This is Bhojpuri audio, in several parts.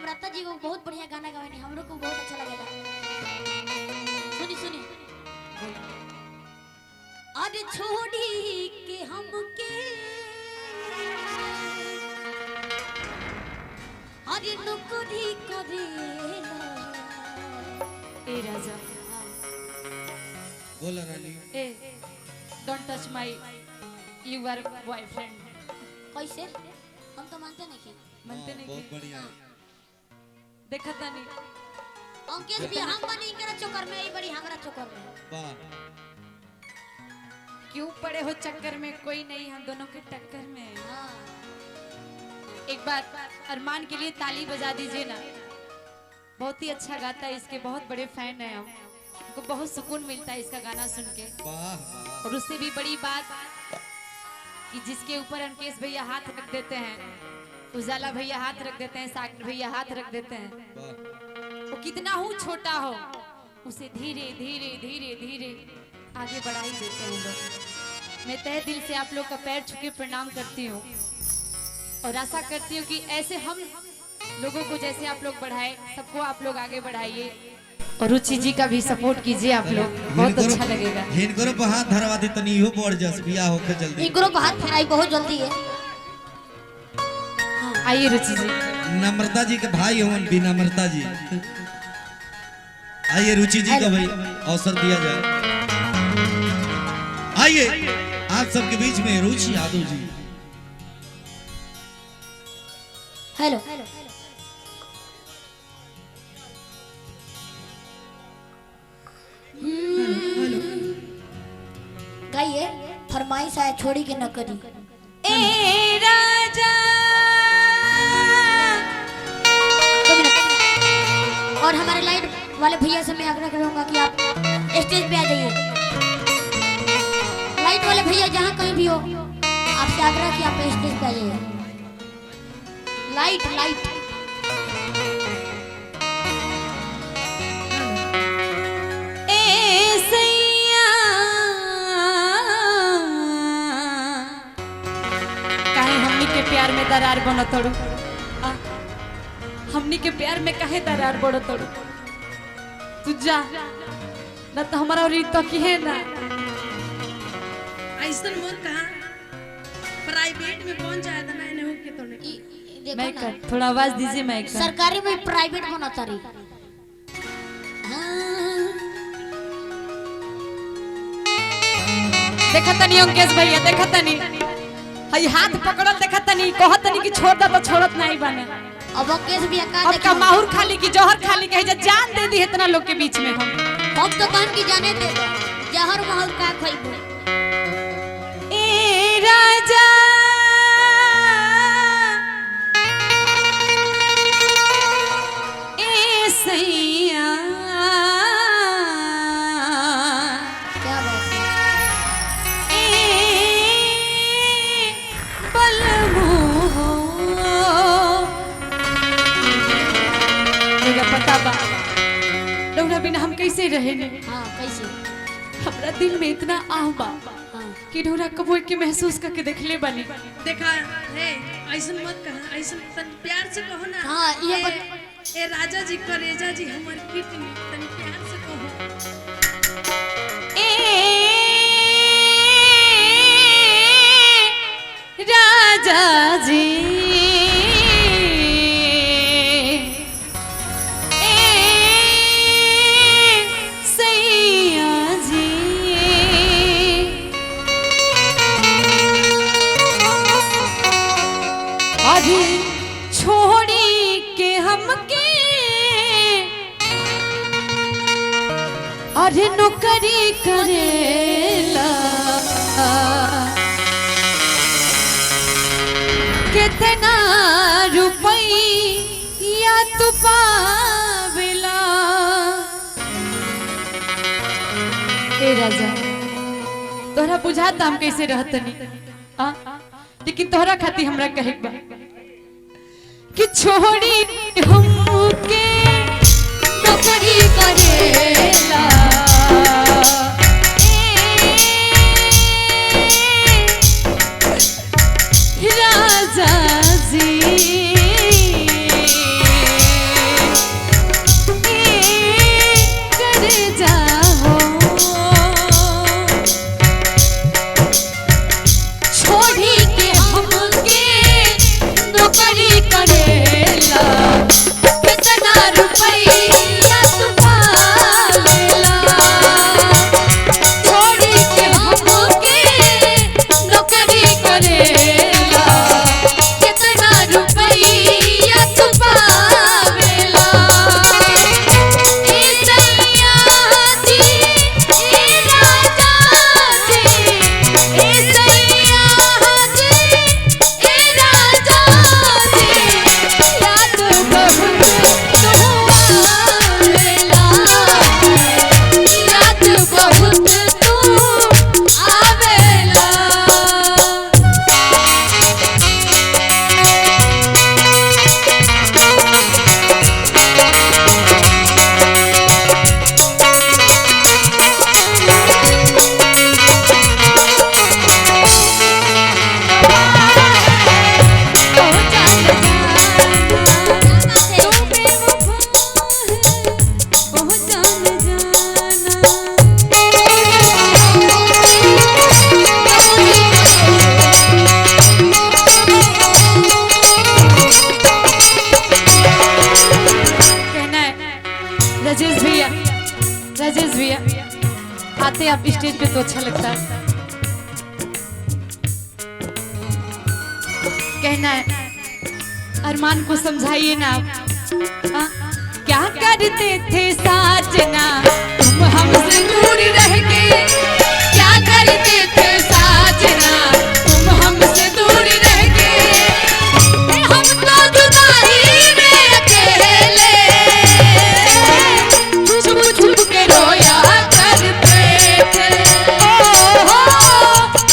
नम्रता जी को बहुत बढ़िया गाना गावे, हमरो को बहुत अच्छा लगेला। सुनी सुनी। अरे छोड़ी के हमके अरे नौकरी करेला। ए राजा बोला रानी। ए don't touch my your boyfriend. कैसे? हम तो मानते नहीं। मानते नहीं? बहुत बढ़िया। देखा था नहीं अंकेश भी हम बनी करा चक्कर में, ई बड़ी हमरा चक्कर में। वाह क्यों पड़े हो चक्कर में, कोई नहीं हम दोनों के टक्कर में। हां एक बार अरमान के लिए ताली बजा दीजिए ना, बहुत ही अच्छा गाता है, इसके बहुत बड़े फैन हैं हम, हमको बहुत सुकून मिलता है इसका गाना सुन के। वाह। और उससे भी बड़ी बात कि जिसके ऊपर अंकेश भैया हाथ रख देते हैं, उजाला भैया हाथ रख देते हैं, सागर भैया हाथ रख देते हैं, वाह। वो कितना हो छोटा हो उसे धीरे धीरे धीरे धीरे आगे बढ़ा ही देते हैं लोग। मैं तहे दिल से आप लोग का पैर छू के प्रणाम करती हूँ और आशा करती हूँ कि ऐसे हम लोगों को जैसे आप लोग बढ़ाए, सबको आप लोग आगे बढ़ाइए और रुचि जी का भी सपोर्ट कीजिए आप लोग, बहुत अच्छा लगेगा। हिनकरो पे हाथ धरवा दी तनी इहो बढ़ जस बिया होके जल्दी। इकरो को हाथ फेराई बहुत जल्दी है। आइए रुचि जी। नम्रता जी के भाई होवन विनम्रता जी। आइए रुचि जी को भाई अवसर दिया जाए। आइए आप सबके बीच में रुचि यादव जी। हेलो गाइए फरमाइश है छोड़ी के न करी। ए राजा और हमारे लाइट वाले भैया से मैं आग्रह करूंगा कि आप स्टेज पे आ जाइए। लाइट वाले भैया जहाँ कहीं भी हो, आपसे आग्रह कि आप स्टेज पे आ जाइए। लाइट लाइट ए सैया काहे हमनी के प्यार में दरार बनो तोड़ू, हमनी के प्यार में काहे दरार बनो तोड़ू। तू जा ना तो हमारा रीत तो की है ना। ऐसा मत कहा, प्राइवेट में पहुंच जाए तो मैंने हो के तो नहीं। देखो मैं ना, कर थोड़ा आवाज दीजिए मैं कर। सरकारी में प्राइवेट बनाता रही। देखा तनी अंकेश भैया, देखा तनी हई हाथ पकड़ल, देखा तनी कहत तनी कि छोड़ दा तो छोड़त नहीं बने। अब अंकेश भी का अब का माहौर खाली की जौहर खाली कहे जा जान दे दी इतना लोग के बीच में। हम तो कान की जाने दे जहर महल का खइबो। ए राजा ए सैया क्या बात है? ए बलमो मेरा पता बा लौरा बिना हम कैसे रहे ने। हाँ कैसे? हमरा दिल में इतना आह बा हाँ कि ढोरा कबो के महसूस करके देख ले बनी। देखा है ऐसा मत कहा, ऐसा प्यार से कहो ना। हाँ, ये ए राजा जी करेजा जी हमार किडनी तनी प्यार से कहो। ए राजा जी छोड़ी के हमके अरे नौकरी करेला कितना रुपया तू पावेला। ए राजा तोहरा बुझाता हम कैसे रहतनी, लेकिन तोहरा खाती हमरा कहे बा कि छोड़ी हमके नौकरी करेला राजा जी। आते आप स्टेज पे तो अच्छा लगता है। कहना है अरमान को समझाइए ना आप। हाँ? क्या करते थे साजना तुम हमसे दूर रह के, क्या करते थे साजना तुम हमसे दूर रह के, हम तो जुदाई में अकेले छुप छुप के रोया करते थे,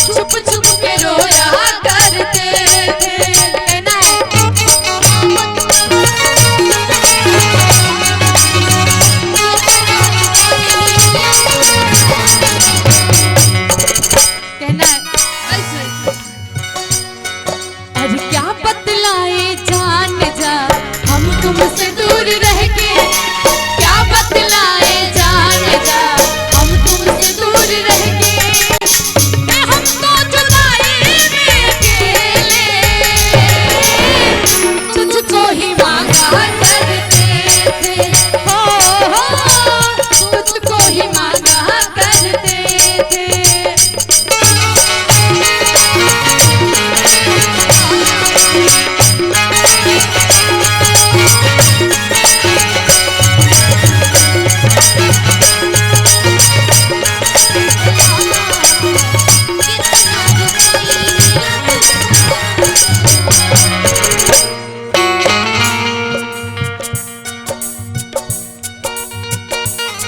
छुप छुप के रोया करते थे। कहना है कहना है अरे क्या बतलाए जान जा हम तुमसे दूर रह के, क्या बतलाए जान जा हम तुमसे दूर रह के, हम तो जुदाई में अकेले तुझको ही मांगा करते थे, तुझको ही मांगा करते थे।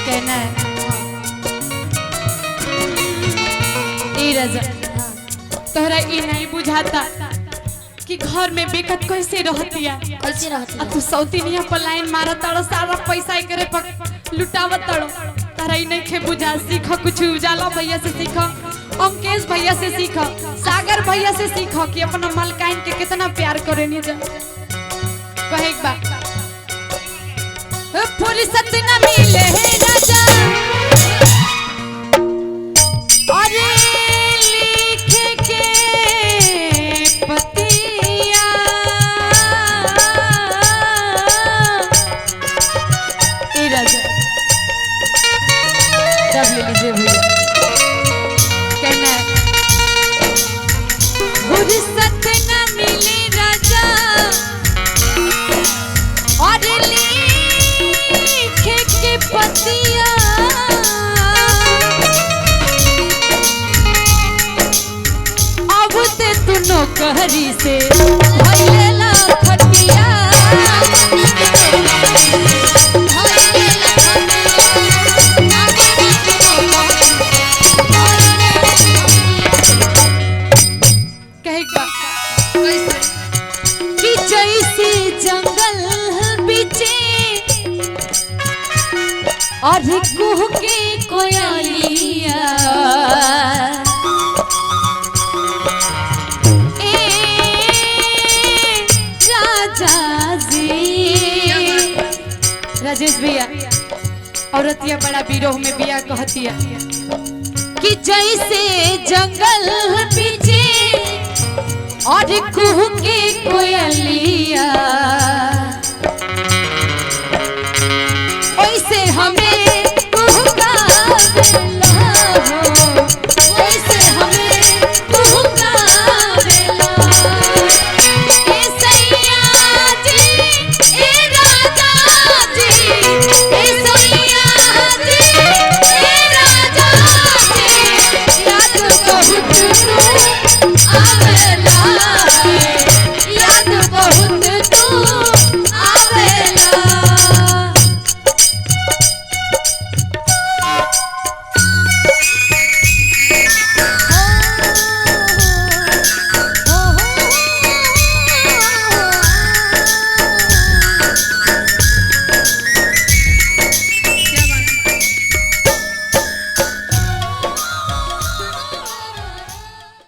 कहना है ए रजा तोहरा ये नहीं बुझाता कि घर में बेकत कैसे रहती है, कैसे रहती है? तू सौती नहीं पर लाइन मारा तड़ो, सारा पैसा करे पर लुटावत तड़ो, तारा ही नहीं खे बुझा। सीखो कुछ, उजाला भैया से सीखो, अंकेश भैया से सीखो, सागर भैया से सीखो कि अपना मलकाइन के कितना प्यार करे नहीं जा। कहे एक बात फुर्सत न मिले राजा अरे लिख के पतिया, ए राजा जब ले लीजिए भैया। कहना है फुर्सत न मिले राजा और लिख के पतिया, अब ते तू नौकरी से भइलेला खटिया, कहेगा कि जैसे जंगल बीचे और कुह के कोयलिया, राजेश भैया औरतिया बड़ा विरोह में बिया कहतिया कि जैसे जंगल पीछे और कुह के कोयलिया,